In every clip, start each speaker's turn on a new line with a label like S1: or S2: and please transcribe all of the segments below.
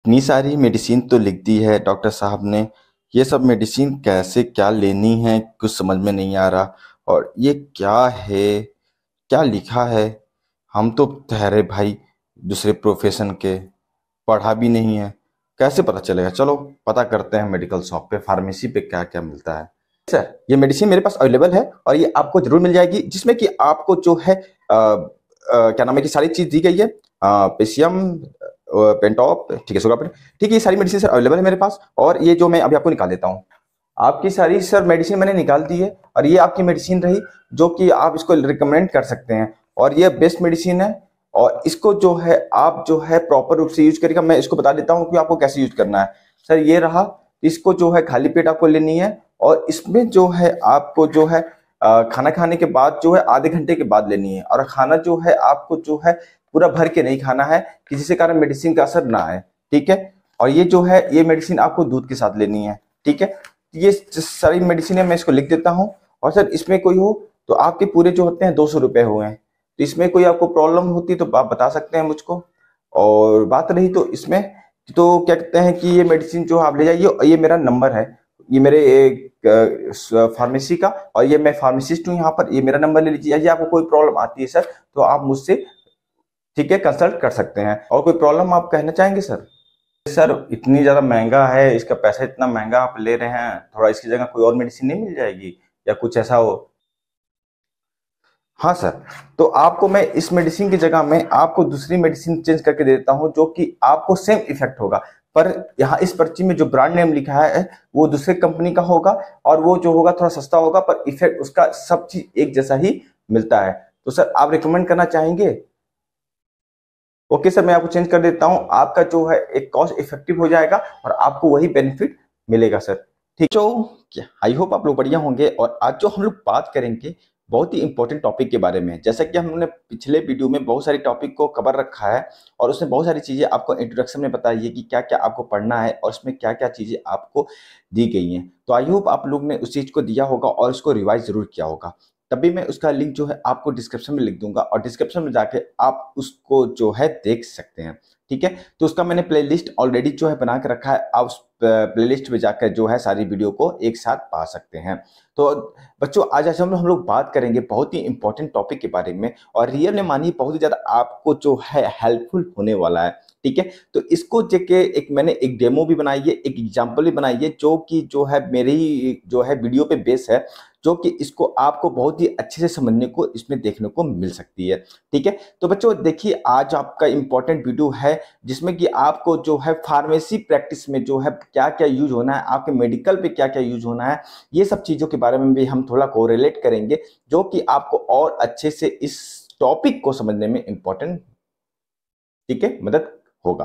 S1: इतनी सारी मेडिसिन तो लिख दी है डॉक्टर साहब ने। ये सब मेडिसिन कैसे क्या लेनी है कुछ समझ में नहीं आ रहा। और ये क्या है, क्या लिखा है? हम तो ठहरे भाई दूसरे प्रोफेशन के, पढ़ा भी नहीं है, कैसे पता चलेगा? चलो पता करते हैं मेडिकल शॉप पे, फार्मेसी पे क्या क्या मिलता है। सर ये मेडिसिन मेरे पास अवेलेबल है और ये आपको जरूर मिल जाएगी, जिसमें कि आपको जो है क्या नाम है कि सारी चीज दी गई है। पेशियम, पेंटॉप, ठीक है, सुगापेट, ठीक है, ये सारी मेडिसिन सर अवेलेबल है मेरे पास। और ये जो मैं अभी आपको निकाल देता हूँ, आपकी सारी सर मेडिसिन मैंने निकाल दी है। और ये आपकी मेडिसिन रही जो कि आप इसको रिकमेंड कर सकते हैं। और ये बेस्ट मेडिसिन है। और इसको जो है आप जो है प्रॉपर रूप से यूज करेगा। मैं इसको बता देता हूँ कि आपको कैसे यूज करना है। सर ये रहा, इसको जो है खाली पेट आपको लेनी है। और इसमें जो है आपको जो है खाना खाने के बाद जो है आधे घंटे के बाद लेनी है। और खाना जो है आपको जो है पूरा भर के नहीं खाना है कि जिसके कारण मेडिसिन का असर ना आए। ठीक है। और ये जो है ये मेडिसिन आपको दूध के साथ लेनी है। ठीक है। ये सारी मेडिसिन है, मैं इसको लिख देता हूँ। और सर इसमें कोई हो तो आपके पूरे जो होते हैं 200 रुपए हुए हैं। तो इसमें कोई आपको प्रॉब्लम होती तो आप बता सकते हैं मुझको। और बात रही तो इसमें, तो क्या कहते हैं कि ये मेडिसिन जो आप ले जाइए, ये मेरा नंबर है, ये मेरे फार्मेसी का। और ये मैं फार्मासिस्ट हूँ यहाँ पर, ये मेरा नंबर ले लीजिए। यदि आपको कोई प्रॉब्लम आती है सर तो आप मुझसे, ठीक है, कंसल्ट कर सकते हैं। और कोई प्रॉब्लम आप कहना चाहेंगे सर? सर इतनी ज्यादा महंगा है, इसका पैसा इतना महंगा आप ले रहे हैं, थोड़ा इसकी जगह कोई और मेडिसिन नहीं मिल जाएगी या कुछ ऐसा हो? हाँ सर, तो आपको मैं इस मेडिसिन की जगह में आपको दूसरी मेडिसिन चेंज करके दे देता हूँ जो कि आपको सेम इफेक्ट होगा। पर यहाँ इस पर्ची में जो ब्रांड नेम लिखा है वो दूसरे कंपनी का होगा। और वो जो होगा थोड़ा सस्ता होगा, पर इफेक्ट उसका सब चीज एक जैसा ही मिलता है। तो सर आप रिकमेंड करना चाहेंगे? ओके सर, मैं आपको चेंज कर देता हूँ। आपका जो है एक कॉस्ट इफेक्टिव हो जाएगा और आपको वही बेनिफिट मिलेगा सर। ठीक, तो आई होप आप लोग बढ़िया होंगे। और आज जो हम लोग बात करेंगे बहुत ही इंपॉर्टेंट टॉपिक के बारे में। जैसा कि हमने पिछले वीडियो में बहुत सारी टॉपिक को कवर रखा है और उसमें बहुत सारी चीजें आपको इंट्रोडक्शन में बताई है कि क्या क्या आपको पढ़ना है और उसमें क्या क्या चीजें आपको दी गई हैं। तो आई होप आप लोग ने उस चीज को दिया होगा और उसको रिवाइज जरूर किया होगा। तभी मैं उसका लिंक जो है आपको डिस्क्रिप्शन में लिख दूंगा और डिस्क्रिप्शन में जाके आप उसको जो है देख सकते हैं। ठीक है। तो उसका मैंने प्लेलिस्ट ऑलरेडी जो है बना के रखा है, आप उस प्लेलिस्ट में जाकर जो है सारी वीडियो को एक साथ पा सकते हैं। तो बच्चों आज हम लोग बात करेंगे बहुत ही इंपॉर्टेंट टॉपिक के बारे में, और रियल में मानिए बहुत ही ज्यादा आपको जो है हेल्पफुल होने वाला है। ठीक है। तो इसको जगह एक मैंने एक डेमो भी बनाई है, एक एग्जाम्पल भी बनाई है जो कि जो है मेरी जो है वीडियो पे बेस है, जो कि इसको आपको बहुत ही अच्छे से समझने को इसमें देखने को मिल सकती है। ठीक है। तो बच्चों देखिए, आज आपका इंपॉर्टेंट वीडियो है जिसमें कि आपको जो है फार्मेसी प्रैक्टिस में जो है क्या क्या यूज होना है, आपके मेडिकल पे क्या क्या यूज होना है, ये सब चीजों के बारे में भी हम थोड़ा कोरिलेट करेंगे, जो कि आपको और अच्छे से इस टॉपिक को समझने में इंपॉर्टेंट, ठीक है, मदद होगा।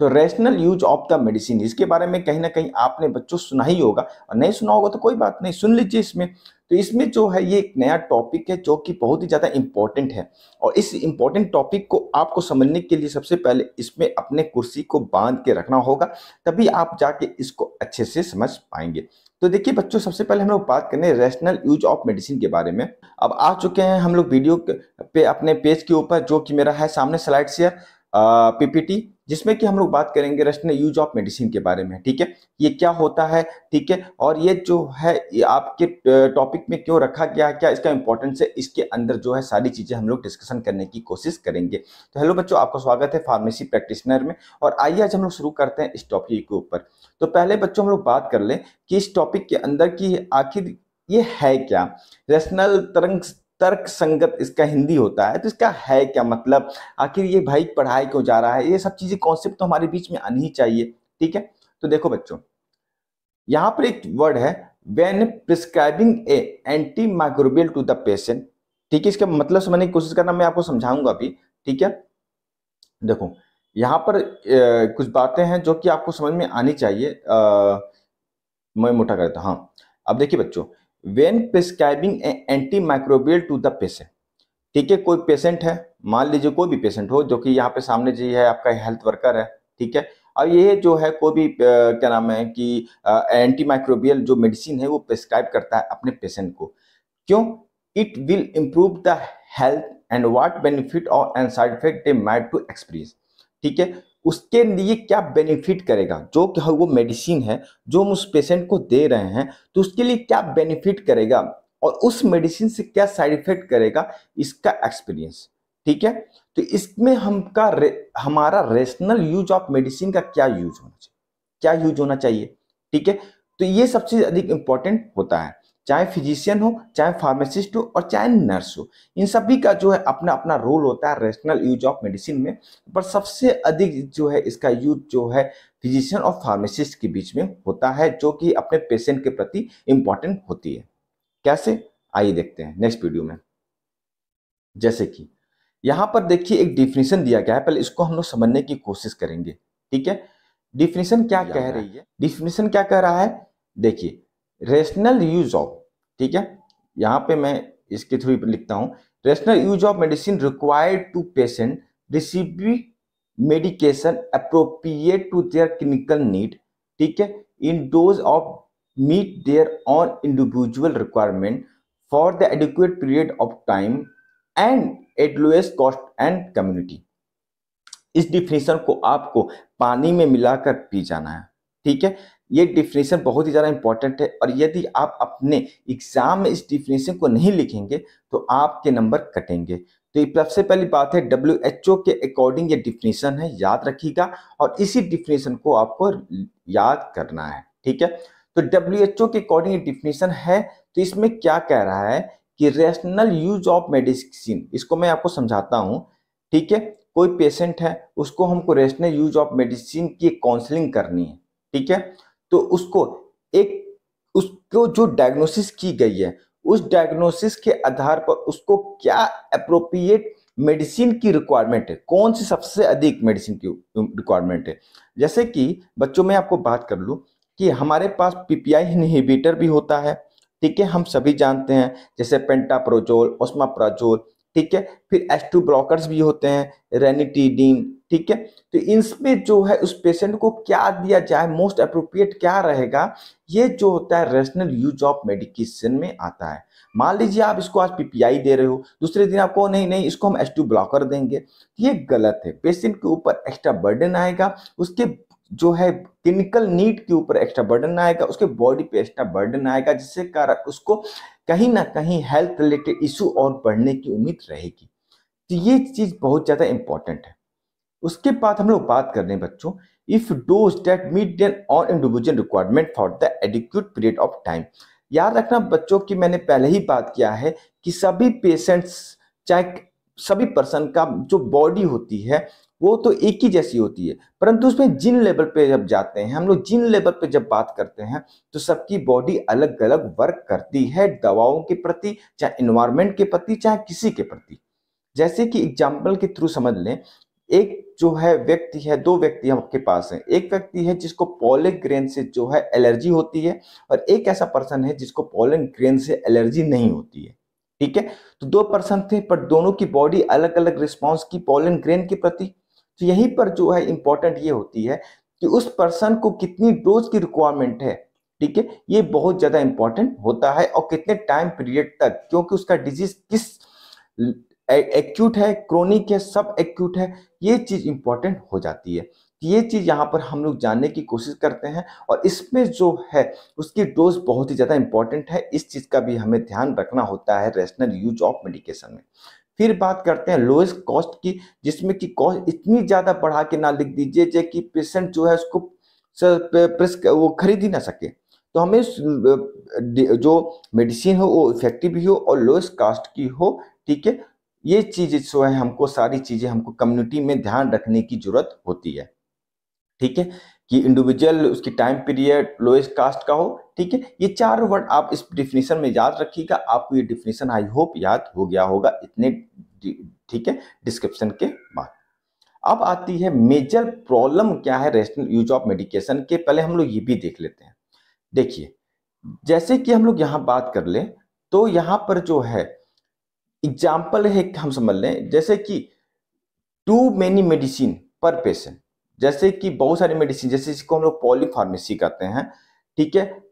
S1: तो rational use of the medicine, इसके बारे में कहीं ना कहीं आपने बच्चों सुना ही होगा, और नहीं सुना होगा तो कोई बात नहीं, सुन लीजिए इसमें। तो इसमें जो है ये एक नया टॉपिक है जो कि बहुत ही ज्यादा इंपॉर्टेंट है। और इस इंपॉर्टेंट टॉपिक को आपको समझने के लिए सबसे पहले इसमें अपने कुर्सी को बांध के रखना होगा, तभी आप जाके इसको अच्छे से समझ पाएंगे। तो देखिए बच्चों, सबसे पहले हम लोग बात करें रैशनल यूज ऑफ मेडिसिन के बारे में। अब आ चुके हैं हम लोग वीडियो पे अपने पेज के ऊपर, जो कि मेरा है सामने स्लाइड शेयर पीपीटी, जिसमें कि हम लोग बात करेंगे रैशनल यूज ऑफ मेडिसिन के बारे में। ठीक है। ये क्या होता है, ठीक है, और ये जो है ये आपके टॉपिक में क्यों रखा गया है, क्या इसका इंपॉर्टेंस है, इसके अंदर जो है सारी चीजें हम लोग डिस्कशन करने की कोशिश करेंगे। तो हेलो बच्चों, आपका स्वागत है फार्मेसी प्रैक्टिशनर में। और आइए आज हम लोग शुरू करते हैं इस टॉपिक के ऊपर। तो पहले बच्चों हम लोग बात कर लें कि इस टॉपिक के अंदर की आखिर ये है क्या। रैशनल तरंग तर्क संगत इसका हिंदी होता है, तो इसका है क्या मतलब, आखिर ये भाई पढ़ाई क्यों जा रहा है, ये सब चीजें कॉन्सेप्ट तो हमारे बीच में आनी ही चाहिए। ठीक है। तो देखो बच्चों, यहां पर एक वर्ड है, when prescribing a anti microbial to the patient. ठीक है, इसका मतलब समझने की कोशिश करना, मैं आपको समझाऊंगा अभी। ठीक है। देखो यहाँ पर कुछ बातें हैं जो कि आपको समझ में आनी चाहिए। मैं मोटा कर देता हूं। हाँ, अब देखिए बच्चों, when prescribing a anti microbial to the patient. ठीक है, कोई पेशेंट है, मान लीजिए कोई भी पेशेंट हो, जो कि यहाँ पे सामने जी है आपका हेल्थ वर्कर है। ठीक है। अब ये जो है कोई भी क्या नाम है कि एंटी माइक्रोबियल जो मेडिसिन है वो प्रिस्क्राइब करता है अपने पेशेंट को। क्यों? It will improve the health and what benefit और and side effect they might to experience. ठीक है। उसके लिए क्या बेनिफिट करेगा, जो कि वो मेडिसिन है जो हम उस पेशेंट को दे रहे हैं, तो उसके लिए क्या बेनिफिट करेगा और उस मेडिसिन से क्या साइड इफेक्ट करेगा, इसका एक्सपीरियंस। ठीक है, तो इसमें हमारा रेशनल यूज ऑफ मेडिसिन का क्या यूज होना चाहिए, क्या यूज होना चाहिए। ठीक है, तो ये सबसे अधिक इंपॉर्टेंट होता है, चाहे फिजिशियन हो, चाहे फार्मासिस्ट हो और चाहे नर्स हो, इन सभी का जो है अपना अपना रोल होता है रेशनल यूज ऑफ मेडिसिन में। पर सबसे अधिक जो है इसका यूज जो है फिजिशियन और फार्मासिस्ट के बीच में होता है, जो कि अपने पेशेंट के प्रति इंपॉर्टेंट होती है। कैसे, आइए देखते हैं नेक्स्ट वीडियो में। जैसे कि यहां पर देखिए एक डिफिनेशन दिया गया है, पहले इसको हम लोग समझने की कोशिश करेंगे। ठीक है, डिफिनेशन क्या कह रही है, डिफिनेशन क्या कह रहा है, देखिए रेशनल यूज ऑफ, ठीक है, यहां पे मैं इसके थ्रू लिखता हूं, rational use of medicine required to patient receiving medication appropriate to their clinical need, ठीक है, in dose of meet their on individual requirement for the adequate period of time and at lowest cost and community. इस definition को आपको पानी में मिलाकर P जाना है। ठीक है, ये डिफिनेशन बहुत ही ज्यादा इंपॉर्टेंट है, और यदि आप अपने एग्जाम में इस डिफिनेशन को नहीं लिखेंगे तो आपके नंबर कटेंगे। तो ये सबसे पहली बात है, WHO के अकॉर्डिंग ये डिफिनेशन है, याद रखिएगा, और इसी डिफिनेशन को आपको याद करना है। ठीक है, तो WHO के अकॉर्डिंग ये डिफिनेशन है, तो इसमें क्या कह रहा है कि रेशनल यूज ऑफ मेडिसिन, इसको मैं आपको समझाता हूं। ठीक है, कोई पेशेंट है, उसको हमको रेशनल यूज ऑफ मेडिसिन की काउंसलिंग करनी है। ठीक है, तो उसको जो डायग्नोसिस की गई है, उस डायग्नोसिस के आधार पर उसको क्या अप्रोप्रिएट मेडिसिन की रिक्वायरमेंट है, कौन सी सबसे अधिक मेडिसिन की रिक्वायरमेंट है। जैसे कि बच्चों में आपको बात कर लूं कि हमारे पास PPI इनहिबिटर भी होता है। ठीक है, हम सभी जानते हैं, जैसे पेंटाप्रोजोल, ओस्माप्राजोल, ठीक है, फिर H2 ब्लॉकर्स भी होते हैं, रेनिटीडीन। ठीक है, तो इनमें जो है उस पेशेंट को क्या दिया जाए, मोस्ट अप्रोप्रिएट क्या रहेगा, ये जो होता है रेशनल यूज ऑफ मेडिकेशन में आता है। मान लीजिए आप इसको आज PPI दे रहे हो, दूसरे दिन आपको नहीं नहीं इसको हम H2 ब्लॉकर देंगे, ये गलत है। पेशेंट के ऊपर एक्स्ट्रा बर्डन आएगा, उसके जो है क्लिनिकल नीड के ऊपर एक्स्ट्रा बर्डन आएगा, उसके बॉडी पे एक्स्ट्रा बर्डन आएगा, जिससे कारण उसको कहीं ना कहीं हेल्थ रिलेटेड इशू और बढ़ने की उम्मीद रहेगी। तो ये चीज बहुत ज्यादा इंपॉर्टेंट है। उसके बाद हम लोग बात कर रहे हैं बच्चों, if dose that meet their on individual requirement for the adequate period of time. याद रखना बच्चों कि मैंने पहले ही बात किया है कि सभी पेशेंट्स, चाहे सभी पर्सन का जो बॉडी होती है वो तो एक ही जैसी होती है, परंतु उसमें जिन लेवल पे जब जाते हैं हम लोग, जिन लेवल पे जब बात करते हैं, तो सबकी बॉडी अलग अलग वर्क करती है, दवाओं के प्रति, चाहे इन्वायरमेंट के प्रति, चाहे किसी के प्रति। जैसे कि एग्जाम्पल के थ्रू समझ लें, एक जो है व्यक्ति है, दो व्यक्ति आपके पास हैं, एक व्यक्ति है जिसको पोलन ग्रेन से जो है एलर्जी होती है, और एक ऐसा पर्सन है जिसको पोलन ग्रेन से एलर्जी नहीं होती है। ठीक है, तो दो पर्सन थे, पर दोनों की बॉडी अलग अलग रिस्पॉन्स की पोलन ग्रेन के प्रति। तो यहीं पर जो है इंपॉर्टेंट ये होती है कि उस पर्सन को कितनी डोज की रिक्वायरमेंट है। ठीक है, ये बहुत ज्यादा इंपॉर्टेंट होता है, और कितने टाइम पीरियड तक, क्योंकि उसका डिजीज किस एक्यूट है, क्रोनिक है, सब एक्यूट है, ये चीज इंपॉर्टेंट हो जाती है। ये चीज यहाँ पर हम लोग जानने की कोशिश करते हैं, और इसमें जो है उसकी डोज बहुत ही ज्यादा इंपॉर्टेंट है, इस चीज का भी हमें ध्यान रखना होता है रेशनल यूज ऑफ मेडिकेशन में। फिर बात करते हैं लोएस्ट कॉस्ट की, जिसमें कि कॉस्ट इतनी ज्यादा बढ़ा के ना लिख दीजिए कि पेशेंट जो है उसको वो खरीद ही ना सके। तो हमें जो मेडिसिन हो वो इफेक्टिव भी हो और लोएस्ट कॉस्ट की हो। ठीक है, ये चीज जो है हमको, सारी चीजें हमको कम्युनिटी में ध्यान रखने की जरूरत होती है। ठीक है, कि इंडिविजुअल, उसकी टाइम पीरियड, लोएस्ट कास्ट का हो। ठीक है, ये चार वर्ड आप इस डिफिनेशन में याद रखिएगा। आपको ये डिफिनेशन आई होप याद हो गया होगा इतने, ठीक है, डिस्क्रिप्शन के बाद। अब आती है मेजर प्रॉब्लम क्या है रेशनल यूज ऑफ मेडिकेशन के, पहले हम लोग ये भी देख लेते हैं। देखिए, जैसे कि हम लोग यहाँ बात कर ले, तो यहाँ पर जो है एग्जाम्पल है, हम समझ लें, जैसे कि टू मेनी मेडिसिन पर पेशेंट, जैसे कि बहुत सारी मेडिसिन, जैसे इसको हम लोग पॉलीफार्मेसी कहते हैं। ठीक है,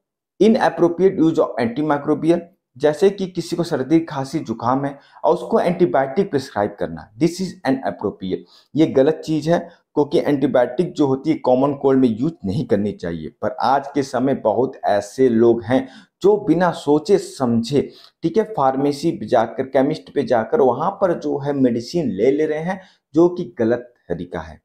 S1: in appropriate use of antimicrobial, जैसे कि किसी को सर्दी खांसी जुकाम है और उसको एंटीबायोटिक प्रिस्क्राइब करना, दिस इज एन अप्रोप्रिएट। ये गलत चीज है, क्योंकि एंटीबायोटिक जो होती है कॉमन कोल्ड में यूज नहीं करनी चाहिए। पर आज के समय बहुत ऐसे लोग हैं जो बिना सोचे समझे, ठीक है, फार्मेसी पे जाकर, केमिस्ट पे जाकर वहां पर जो है मेडिसिन ले ले रहे हैं, जो कि गलत तरीका है।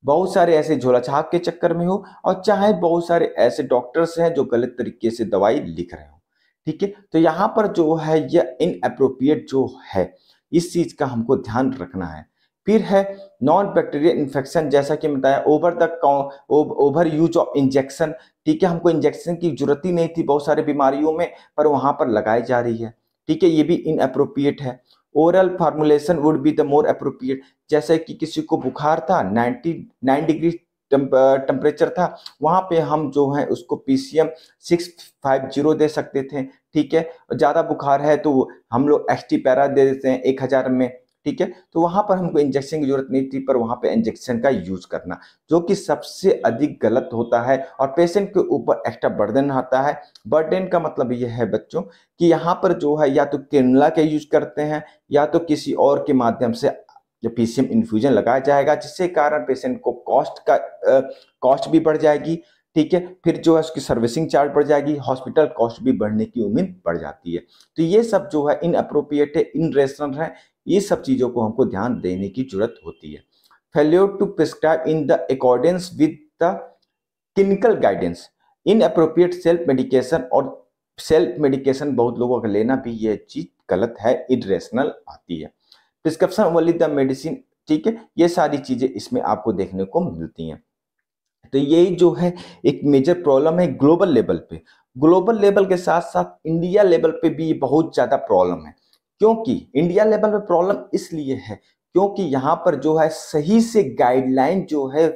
S1: बहुत सारे ऐसे झोला छाप के चक्कर में हो, और चाहे बहुत सारे ऐसे डॉक्टर्स हैं जो गलत तरीके से दवाई लिख रहे हो, ठीक है। तो यहाँ पर जो है यह इनअप्रोप्रिएट जो है, इस चीज का हमको ध्यान रखना है। फिर है नॉन बैक्टीरियल इन्फेक्शन, जैसा कि बताया ओवर यूज ऑफ इंजेक्शन, ठीक है, हमको इंजेक्शन की जरूरत ही नहीं थी बहुत सारी बीमारियों में, पर वहां पर लगाई जा रही है, ठीक है, ये भी इनअप्रोप्रिएट है। Oral formulation would be the more appropriate, जैसे कि किसी को बुखार था, 99 डिग्री टेम्परेचर था, वहां पे हम जो है उसको पीसीएम 650 दे सकते थे, ठीक है। ज्यादा बुखार है तो हम लोग एक्सटी पैरा दे देते हैं 1000 में, ठीक है। तो वहां पर हमको इंजेक्शन की जरूरत नहीं थी, पर वहां पे इंजेक्शन का यूज करना जो कि सबसे अधिक गलत होता है, और पेशेंट के ऊपर एक्स्ट्रा बर्डन आता है। बर्डन का मतलब ये है बच्चों कि यहाँ पर जो है या तो कैनुला का यूज करते हैं, या तो किसी और के माध्यम से जो पीसीएम इन्फ्यूजन लगाया जाएगा, जिससे कारण पेशेंट को कॉस्ट भी बढ़ जाएगी, ठीक है। फिर जो है उसकी सर्विसिंग चार्ज बढ़ जाएगी, हॉस्पिटल कॉस्ट भी बढ़ने की उम्मीद बढ़ जाती है। तो ये सब जो है इनअप्रोप्रिएट है, इनरेशनल है, ये सब चीजों को हमको ध्यान देने की जरूरत होती है। Failure to prescribe in the accordance with the clinical guidance, inappropriate self medication, और सेल्फ मेडिकेशन बहुत लोगों का लेना भी ये चीज गलत है, इरेशनल आती है। प्रिस्क्रिप्शन ओनली द मेडिसिन, ठीक है, ये सारी चीजें इसमें आपको देखने को मिलती हैं। तो यही जो है एक मेजर प्रॉब्लम है ग्लोबल लेवल पे। ग्लोबल लेवल के साथ साथ इंडिया लेवल पे भी बहुत ज्यादा प्रॉब्लम है। क्योंकि इंडिया लेवल पे प्रॉब्लम इसलिए है क्योंकि यहाँ पर जो है सही से गाइडलाइन जो है,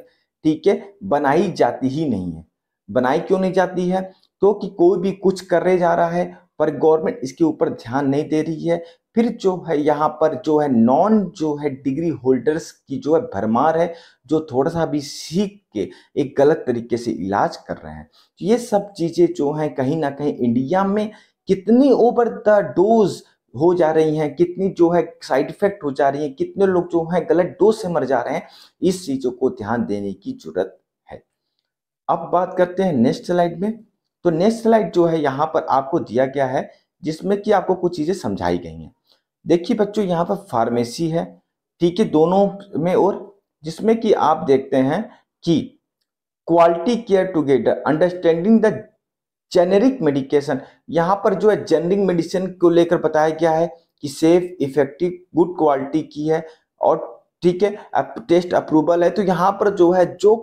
S1: ठीक है, बनाई जाती ही नहीं है। बनाई क्यों नहीं जाती है? क्योंकि कोई भी कुछ करे जा रहा है, पर गवर्नमेंट इसके ऊपर ध्यान नहीं दे रही है। फिर जो है यहाँ पर जो है नॉन जो है डिग्री होल्डर्स की जो है भरमार है, जो थोड़ा सा भी सीख के एक गलत तरीके से इलाज कर रहे हैं। तो ये सब चीजें जो हैं कहीं ना कहीं इंडिया में कितनी ओवर द डोज हो जा रही हैं, कितनी जो है साइड इफेक्ट हो जा रही है, कितने लोग जो है गलत डोज से मर जा रहे हैं, इस चीजों को ध्यान देने की जरूरत है। अब बात करते हैं नेक्स्ट स्लाइड में। तो नेक्स्ट स्लाइड जो है यहाँ पर आपको दिया गया है, जिसमें कि आपको कुछ चीजें समझाई गई हैं। देखिए बच्चों, यहाँ पर फार्मेसी है, ठीक है, दोनों में, और जिसमें कि आप देखते हैं कि quality care together understanding the generic medication, यहाँ पर जो है जेनेरिक मेडिसिन को लेकर बताया गया है कि सेफ, इफेक्टिव, गुड क्वालिटी की है, और ठीक है, टेस्ट अप्रूवल है। तो यहाँ पर जो है जो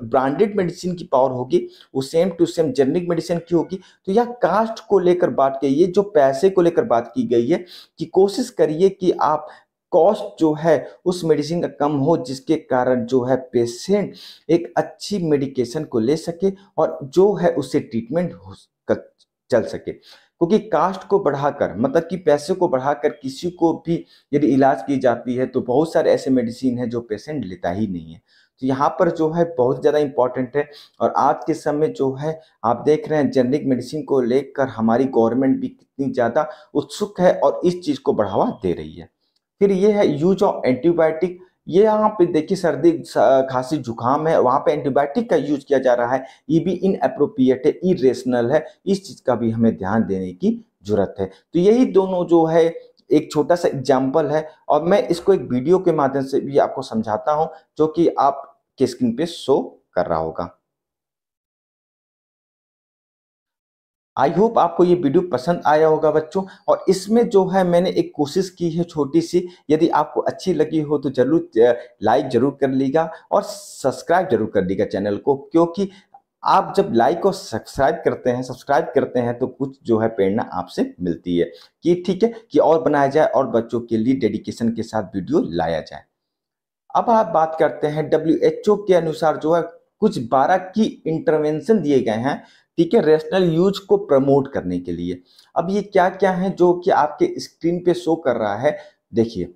S1: ब्रांडेड मेडिसिन की पावर होगी वो same to same generic medicine की होगी। तो यह कास्ट को लेकर बात की, ये जो पैसे को लेकर बात की गई है कि कोशिश करिए कि आप कॉस्ट जो है उस मेडिसिन का कम हो, जिसके कारण जो है पेशेंट एक अच्छी मेडिकेशन को ले सके और जो है उससे ट्रीटमेंट चल सके। क्योंकि कास्ट को बढ़ाकर, मतलब कि पैसे को बढ़ाकर किसी को भी यदि इलाज की जाती है, तो बहुत सारे ऐसे मेडिसिन है जो पेशेंट लेता ही नहीं है। तो यहाँ पर जो है बहुत ज़्यादा इंपॉर्टेंट है। और आज के समय जो है आप देख रहे हैं जेनेरिक मेडिसिन को लेकर हमारी गवर्नमेंट भी कितनी ज़्यादा उत्सुक है और इस चीज़ को बढ़ावा दे रही है। फिर ये है यूज ऑफ एंटीबायोटिक। ये यहाँ पे देखिए सर्दी खांसी जुकाम है, वहां पे एंटीबायोटिक का यूज किया जा रहा है, ये भी इनअप्रोप्रिएट है, इरेशनल है। इस चीज का भी हमें ध्यान देने की जरूरत है। तो यही दोनों जो है एक छोटा सा एग्जाम्पल है, और मैं इसको एक वीडियो के माध्यम से भी आपको समझाता हूं, जो कि आपके स्क्रीन पे शो कर रहा होगा। आई होप आपको ये वीडियो पसंद आया होगा बच्चों, और इसमें जो है मैंने एक कोशिश की है छोटी सी। यदि आपको अच्छी लगी हो तो जरूर लाइक जरूर कर लीजिएगा और सब्सक्राइब जरूर कर लीजिएगा चैनल को, क्योंकि आप जब लाइक और सब्सक्राइब करते हैं तो कुछ जो है प्रेरणा आपसे मिलती है कि ठीक है कि और बनाया जाए और बच्चों के लिए डेडिकेशन के साथ वीडियो लाया जाए। अब आप बात करते हैं WHO के अनुसार जो है कुछ 12 की इंटरवेंशन दिए गए हैं, ठीक है, रेशनल यूज को प्रमोट करने के लिए। अब ये क्या क्या है जो कि आपके स्क्रीन पे शो कर रहा है, देखिए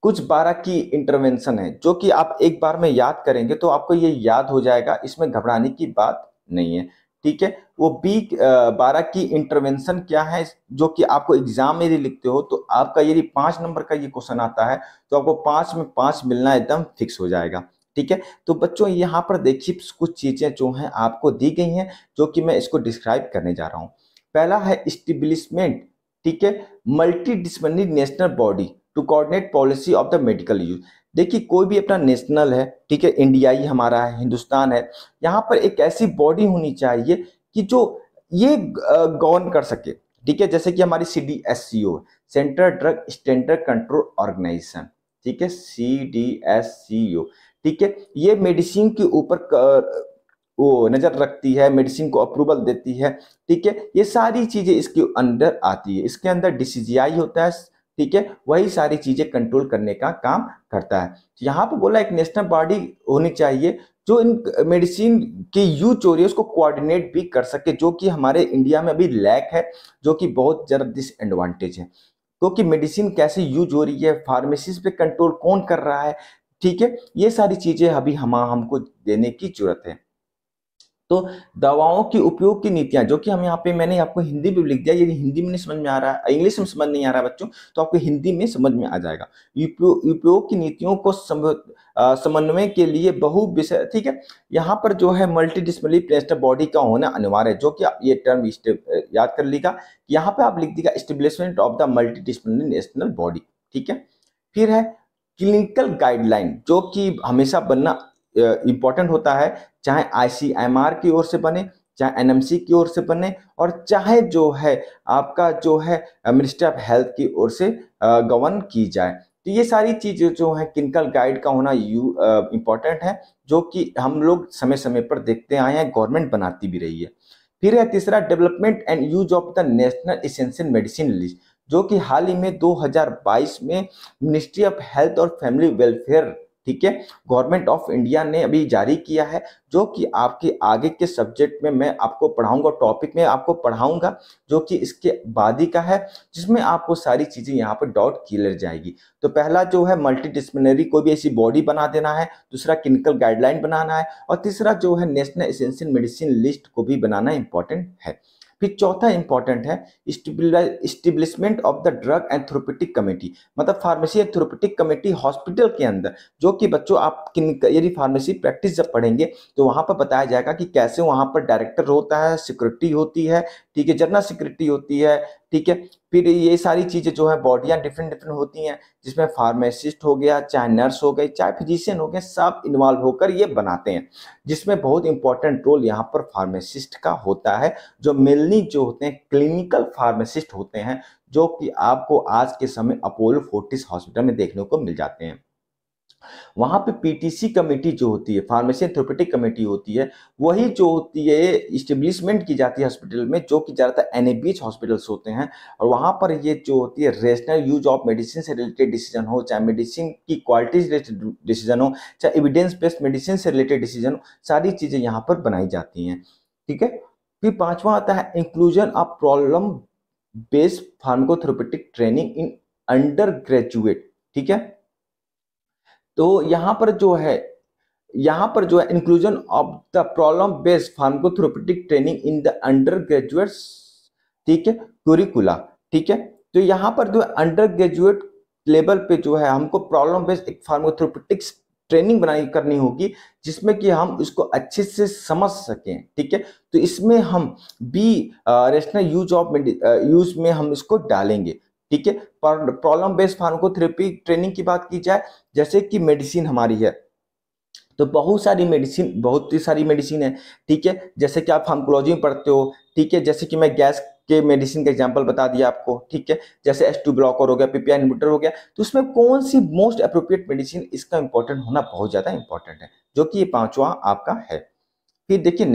S1: कुछ 12 की इंटरवेंशन है जो कि आप एक बार में याद करेंगे तो आपको ये याद हो जाएगा, इसमें घबराने की बात नहीं है, ठीक है, वो B12 की इंटरवेंशन क्या है, जो कि आपको एग्जाम में यदि लिखते हो तो आपका यदि 5 नंबर का ये क्वेश्चन आता है तो आपको 5 में 5 मिलना एकदम फिक्स हो जाएगा। ठीक है, तो बच्चों यहाँ पर देखिए कुछ चीजें जो हैं आपको दी गई हैं, जो कि मैं इसको डिस्क्राइब करने जा रहा हूँ। पहला है इस्टेब्लिशमेंट, ठीक है, multi disciplinary national body to coordinate policy of the medical use. देखिए कोई भी अपना नेशनल है, ठीक है, इंडियाई हमारा है, हिंदुस्तान है, यहाँ पर एक ऐसी बॉडी होनी चाहिए कि जो ये गवर्न कर सके। ठीक है, जैसे कि हमारी CDSCO, central drug standard control organisation, ठीक है, CDSCO, ठीक है, ये मेडिसिन के ऊपर वो नजर रखती है, मेडिसिन को अप्रूवल देती है। ठीक है, ये सारी चीजें इसके अंदर आती है, इसके अंदर DCGI होता है, ठीक है, वही सारी चीजें कंट्रोल करने का काम करता है। यहाँ पे बोला एक नेशनल बॉडी होनी चाहिए जो इन मेडिसिन की यूज हो रही है उसको कोऑर्डिनेट भी कर सके, जो कि हमारे इंडिया में अभी लैक है, जो कि बहुत ज्यादा डिसएडवांटेज है। क्योंकि मेडिसिन कैसे यूज हो रही है, फार्मेसीज पे कंट्रोल कौन कर रहा है, ठीक है, ये सारी चीजें अभी हमको देने की जरूरत है। तो दवाओं की उपयोग की नीतियां, जो कि हम यहाँ पे मैंने आपको हिंदी में लिख दिया, यदि हिंदी में नहीं समझ में आ रहा है, इंग्लिश में समझ नहीं आ रहा है बच्चों, तो आपको हिंदी में समझ में आ जाएगा। उपयोग की नीतियों को समन्वय के लिए बहु विषय, ठीक है, यहाँ पर जो है मल्टी डिसिप्लिनरी नेशनल बॉडी का होना अनिवार्य है, जो कि आप ये टर्म याद कर लीजिएगा। यहाँ पे आप लिख दीजिएगा establishment of the multi disciplinary national body. ठीक है, फिर है क्लिनिकल गाइडलाइन, जो कि हमेशा बनना इंपॉर्टेंट होता है, चाहे ICMR की ओर से बने, चाहे NMC की ओर से बने, और चाहे जो है आपका जो है मिनिस्ट्री ऑफ हेल्थ की ओर से गवर्न की जाए। तो ये सारी चीजें जो है क्लिनिकल गाइड का होना इंपॉर्टेंट है, जो कि हम लोग समय समय पर देखते आए हैं, गवर्नमेंट बनाती भी रही है। फिर है तीसरा development and use of the national essential medicine list, जो कि हाल ही में 2022 में मिनिस्ट्री ऑफ हेल्थ और फैमिली वेलफेयर, ठीक है, गवर्नमेंट ऑफ इंडिया ने अभी जारी किया है, जो कि आपके आगे के सब्जेक्ट में मैं आपको पढ़ाऊंगा, टॉपिक में आपको पढ़ाऊंगा, जो कि इसके बाद ही का है, जिसमें आपको सारी चीजें यहाँ पर डाउट क्लियर जाएगी। तो पहला जो है मल्टी डिसिप्लिनरी कोई भी ऐसी बॉडी बना देना है, दूसरा क्लिनिकल गाइडलाइन बनाना है, और तीसरा जो है नेशनल एसेंशियल मेडिसिन लिस्ट को भी बनाना इंपॉर्टेंट है। फिर चौथा इंपॉर्टेंट है establishment of the drug and therapeutic committee, मतलब pharmacy and therapeutic committee hospital के अंदर, जो कि बच्चों आप यदि फार्मेसी प्रैक्टिस जब पढ़ेंगे तो वहां पर बताया जाएगा कि कैसे वहां पर डायरेक्टर होता है, सिक्योरिटी होती है, ठीक है, जनरल सिक्योरिटी होती है, ठीक है, फिर ये सारी चीजें जो है बॉडियां डिफरेंट डिफरेंट होती हैं, जिसमें फार्मासिस्ट हो गया, चाहे नर्स हो गई, चाहे फिजिशियन हो गए, सब इन्वॉल्व होकर ये बनाते हैं, जिसमें बहुत इंपॉर्टेंट रोल यहाँ पर फार्मासिस्ट का होता है, जो मेनली जो होते हैं क्लिनिकल फार्मासिस्ट होते हैं, जो कि आपको आज के समय अपोलो फोर्टिस हॉस्पिटल में देखने को मिल जाते हैं। वहां पे PTC कमेटी जो होती है, फार्मेसी एंड थेरेप्यूटिक कमेटी होती है, वही जो होती है इस्टेब्लिशमेंट की जाती है हॉस्पिटल में, जो कि ज्यादातर NABH हॉस्पिटल्स होते हैं, और वहां पर ये जो होती है रेशनल यूज ऑफ मेडिसिन से रिलेटेड डिसीजन हो, चाहे मेडिसिन की क्वालिटी से रिलेटेड डिसीजन हो, चाहे एविडेंस बेस्ड मेडिसिन से रिलेटेड डिसीजन हो, सारी चीजें यहाँ पर बनाई जाती हैं। ठीक है, फिर पांचवा आता है inclusion of problem based pharmacotherapeutic training in under graduate. ठीक है, तो यहाँ पर जो है inclusion of the problem based pharmacotherapeutic training in the under graduate, ठीक है, कुरिकुला। ठीक है, तो यहाँ पर जो अंडर ग्रेजुएट लेवल पे जो है हमको प्रॉब्लम बेस्ड एक फार्माकोथेरेप्यूटिक्स ट्रेनिंग बनाई करनी होगी, जिसमें कि हम इसको अच्छे से समझ सकें। ठीक है, तो इसमें हम बी रेशनल यूज में हम इसको डालेंगे। ठीक है, प्रॉब्लम बेस्ड फार्माकोथेरेपी ट्रेनिंग की बात की जाए, जैसे कि मेडिसिन हमारी है, तो बहुत ही सारी मेडिसिन है। ठीक है, जैसे कि आप फार्माकोलॉजी में पढ़ते हो, ठीक है, जैसे कि मैं गैस के मेडिसिन का एग्जांपल बता दिया आपको। ठीक है, जैसे H2 ब्लॉकर हो गया, PPI इनहिबिटर हो गया, तो उसमें कौन सी मोस्ट अप्रोप्रिएट मेडिसिन, इसका इंपॉर्टेंट होना बहुत ज्यादा इंपॉर्टेंट है, जो कि ये पांचवा आपका है। फिर देखिए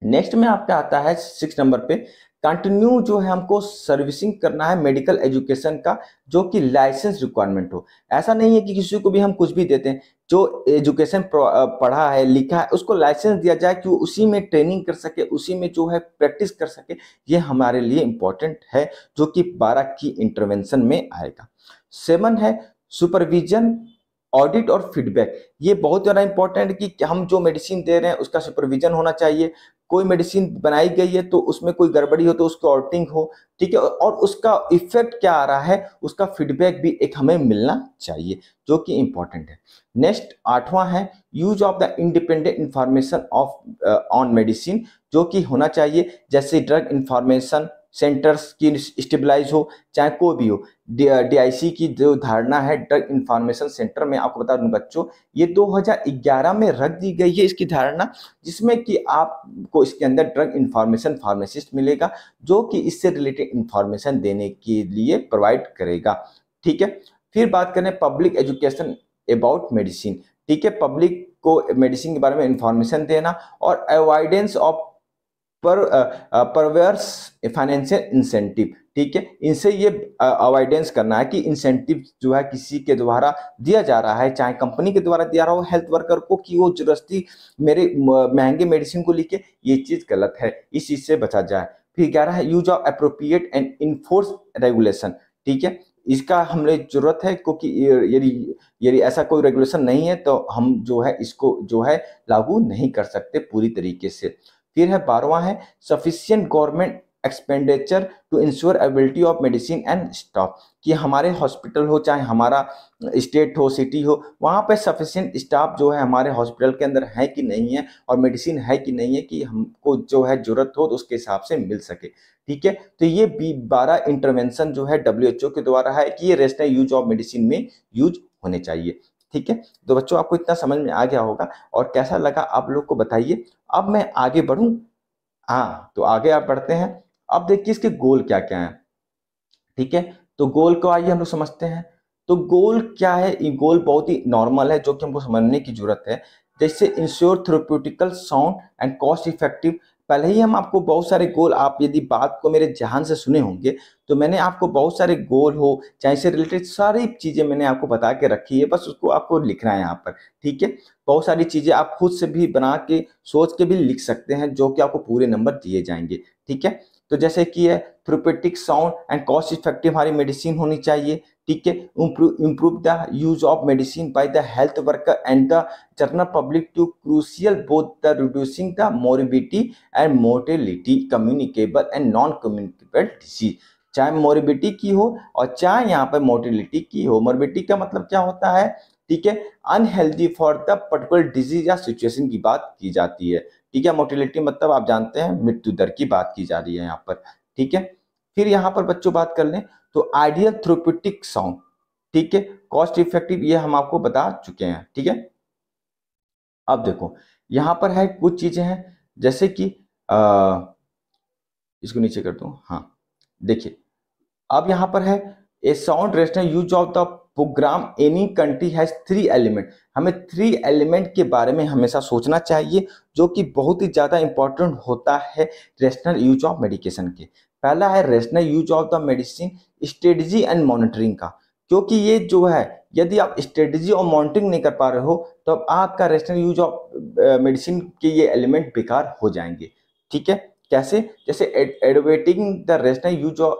S1: नेक्स्ट में आपका आता है 6 नंबर पे, कंटिन्यू जो है हमको सर्विसिंग करना है मेडिकल एजुकेशन का, जो कि लाइसेंस रिक्वायरमेंट हो। ऐसा नहीं है कि किसी को भी हम कुछ भी देते हैं, जो एजुकेशन पढ़ा है, लिखा है, उसको लाइसेंस दिया जाए कि वो उसी में ट्रेनिंग कर सके, उसी में जो है प्रैक्टिस कर सके। ये हमारे लिए इंपॉर्टेंट है, जो कि 12 की इंटरवेंशन में आएगा। 7 है सुपरविजन, ऑडिट और फीडबैक। ये बहुत ज़्यादा इंपॉर्टेंट है कि हम जो मेडिसिन दे रहे हैं उसका सुपरविजन होना चाहिए, कोई मेडिसिन बनाई गई है तो उसमें कोई गड़बड़ी हो तो उसको ऑडिटिंग हो, ठीक है, और उसका इफेक्ट क्या आ रहा है उसका फीडबैक भी एक हमें मिलना चाहिए, जो कि इंपॉर्टेंट है। नेक्स्ट 8वां है use of the independent information of on medicine, जो कि होना चाहिए, जैसे ड्रग इंफॉर्मेशन सेंटर्स की स्टेबलाइज हो, चाहे कोई भी हो। डीआईसी की जो धारणा है ड्रग इंफॉर्मेशन सेंटर में, आपको बता दूं बच्चों, ये 2011 में रख दी गई है इसकी धारणा, जिसमें कि आपको इसके अंदर ड्रग इंफॉर्मेशन फार्मासिस्ट मिलेगा, जो कि इससे रिलेटेड इंफॉर्मेशन देने के लिए प्रोवाइड करेगा, ठीक है। फिर बात करें पब्लिक एजुकेशन अबाउट मेडिसिन, ठीक है, पब्लिक को मेडिसिन के बारे में इंफॉर्मेशन देना, और अवॉइडेंस ऑफ परवर्स फाइनेंशियल इंसेंटिव, ठीक है, इनसे ये अवॉइडेंस करना है कि इंसेंटिव जो है किसी के द्वारा दिया जा रहा है, चाहे कंपनी के द्वारा दिया रहा हो हेल्थ वर्कर को, कि वो जबरदस्ती मेरे महंगे मेडिसिन को लिखे, ये चीज गलत है, इस चीज से बचा जाए। फिर 11 है use of appropriate and enforce regulation, ठीक है, इसका हमें जरूरत है, क्योंकि यदि ऐसा कोई रेगुलेशन नहीं है तो हम जो है इसको जो है लागू नहीं कर सकते पूरी तरीके से। फिर है 12वां है sufficient government expenditure to ensure availability of medicine and stock, कि हमारे हॉस्पिटल हो चाहे हमारा स्टेट हो सिटी हो, वहाँ पे सफिशिएंट स्टाफ जो है हमारे हॉस्पिटल के अंदर है कि नहीं है, और मेडिसिन है कि नहीं है, कि हमको जो है जरूरत हो तो उसके हिसाब से मिल सके, ठीक है। तो ये 12 इंटरवेंशन जो है WHO के द्वारा है कि ये रेशनल यूज ऑफ मेडिसिन में यूज होने चाहिए, ठीक है। तो बच्चों आपको इतना समझ में आ गया होगा, और कैसा लगा आप लोग को बताइए। अब मैं आगे बढ़ूं, हाँ तो आगे आप बढ़ते हैं। अब देखिए इसके गोल क्या क्या है, ठीक है, तो गोल को आइए हम लोग समझते हैं। तो गोल क्या है, ये गोल बहुत ही नॉर्मल है जो कि हमको समझने की जरूरत है, जैसे ensure therapeutical sound and cost effective. पहले ही हम आपको बहुत सारे गोल, आप यदि बात को मेरे ध्यान से सुने होंगे तो मैंने आपको बहुत सारे गोल हो चाहे इससे रिलेटेड सारी चीजें मैंने आपको बता के रखी है, बस उसको आपको लिखना है यहाँ पर, ठीक है। बहुत सारी चीजें आप खुद से भी बना के सोच के भी लिख सकते हैं, जो कि आपको पूरे नंबर दिए जाएंगे, ठीक है। तो जैसे कि है therapeutic sound and cost effective हमारी मेडिसिन होनी चाहिए, ठीक है। Improve the use of medicine by the health worker and the general public to crucial both the reducing the morbidity and mortality communicable and non communicable disease, चाहे morbidity की हो और चाहे यहाँ पर मोर्टेलिटी की हो। मोर्बिडिटी का मतलब क्या होता है, ठीक है, unhealthy for the particular disease या सिचुएशन की बात की जाती है, ठीक है। मोर्टेलिटी मतलब आप जानते हैं मृत्यु दर की बात की जा रही है यहाँ पर, ठीक है। फिर यहाँ पर बच्चों बात कर लें तो आइडियल थेरेप्यूटिक साउंड, ठीक है, कॉस्ट इफेक्टिव, ये हम आपको बता चुके हैं, ठीक है। अब देखो यहाँ पर है कुछ चीजें हैं, जैसे कि इसको नीचे कर दूं, हाँ देखिए अब यहाँ पर है a sound rational use of the program any country has 3 element. हमें 3 एलिमेंट के बारे में हमेशा सोचना चाहिए, जो कि बहुत ही ज्यादा इंपॉर्टेंट होता है रेशनल यूज ऑफ मेडिकेशन के। पहला है rational use of the medicine strategy and monitoring का, क्योंकि ये जो है यदि आप स्ट्रेटजी और मॉनिटरिंग नहीं कर पा रहे हो तो आपका रेशनल यूज ऑफ मेडिसिन के ये एलिमेंट बेकार हो जाएंगे, ठीक है। कैसे, जैसे advocating the rational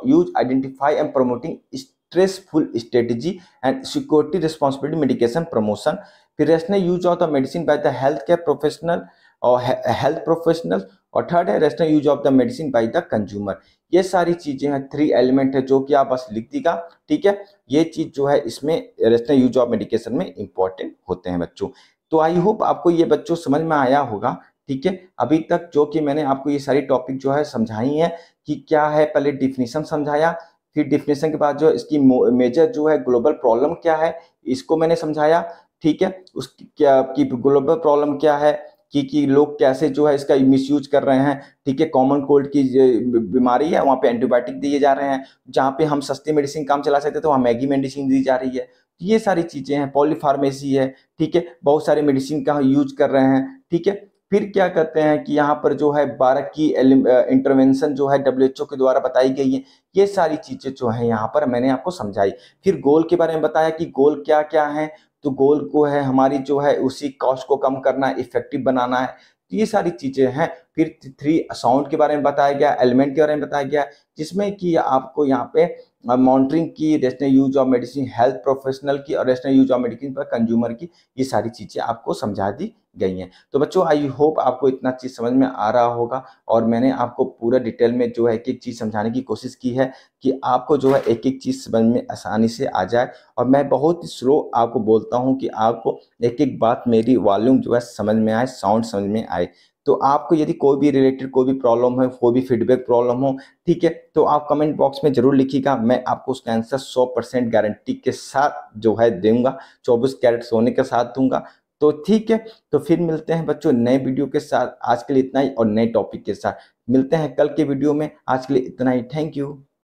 S1: use identify and promoting stressful strategy and security responsibility medication promotion. फिर rational use of the medicine by the health care professional और हेल्थ प्रोफेशनल, और थर्ड है rational use of the medicine by the consumer. ये सारी चीजें हैं, 3 element है जो कि आप बस लिख दीगा, ठीक है। ये चीज जो है इसमें रेशनल यूज ऑफ मेडिकेशन में इंपॉर्टेंट होते हैं बच्चों। तो आई होप आपको ये बच्चों समझ में आया होगा, ठीक है। अभी तक जो कि मैंने आपको ये सारी टॉपिक जो है समझाई है कि क्या है, पहले डिफिनीशन समझाया, फिर डिफिनीशन के बाद जो इसकी मेजर जो है ग्लोबल प्रॉब्लम क्या है इसको मैंने समझाया, ठीक है। उसकी क्या की ग्लोबल प्रॉब्लम क्या है, कि लोग कैसे जो है इसका मिसयूज कर रहे हैं, ठीक है। कॉमन कोल्ड की बीमारी है, वहाँ पे एंटीबायोटिक दिए जा रहे हैं, जहाँ पे हम सस्ती मेडिसिन काम चला सकते तो वहाँ महंगी मेडिसिन दी जा रही है। ये सारी चीजें हैं, पॉलीफार्मेसी है, ठीक है, बहुत सारे मेडिसिन का यूज कर रहे हैं, ठीक है। फिर क्या कहते हैं कि यहाँ पर जो है 12 की इंटरवेंशन जो है WHO के द्वारा बताई गई है, ये सारी चीजें जो है यहाँ पर मैंने आपको समझाई। फिर गोल के बारे में बताया कि गोल क्या क्या है, तो गोल को है हमारी जो है उसी कॉस्ट को कम करना है, इफेक्टिव बनाना है, तो ये सारी चीजें हैं। फिर 3 साउंड के बारे में बताया गया, एलिमेंट के बारे में बताया गया, जिसमें कि आपको यहाँ पे मॉनिटरिंग की, rational use of medicine health professional की, और रेशनल यूज ऑफ मेडिसिन पर कंज्यूमर की, ये सारी चीजें आपको समझा दी गई हैं। तो बच्चों आई होप आपको इतना चीज़ समझ में आ रहा होगा और मैंने आपको पूरा डिटेल में जो है एक-एक चीज़ समझाने की कोशिश की है कि आपको जो है एक-एक चीज़ समझ में आसानी से आ जाए। और मैं बहुत ही स्लो आपको बोलता हूँ कि आपको एक-एक बात मेरी वॉल्यूम जो है समझ में आए, साउंड समझ में आए। तो आपको यदि कोई भी रिलेटेड कोई भी प्रॉब्लम है, कोई भी फीडबैक प्रॉब्लम हो, ठीक है, तो आप कमेंट बॉक्स में ज़रूर लिखिएगा। मैं आपको उसका आंसर 100% गारंटी के साथ जो है दूँगा, 24 कैरेट सोने के साथ दूँगा। तो ठीक है, तो फिर मिलते हैं बच्चों नए वीडियो के साथ। आज के लिए इतना ही और नए टॉपिक के साथ। मिलते हैं कल के वीडियो में। आज के लिए इतना ही। Thank you.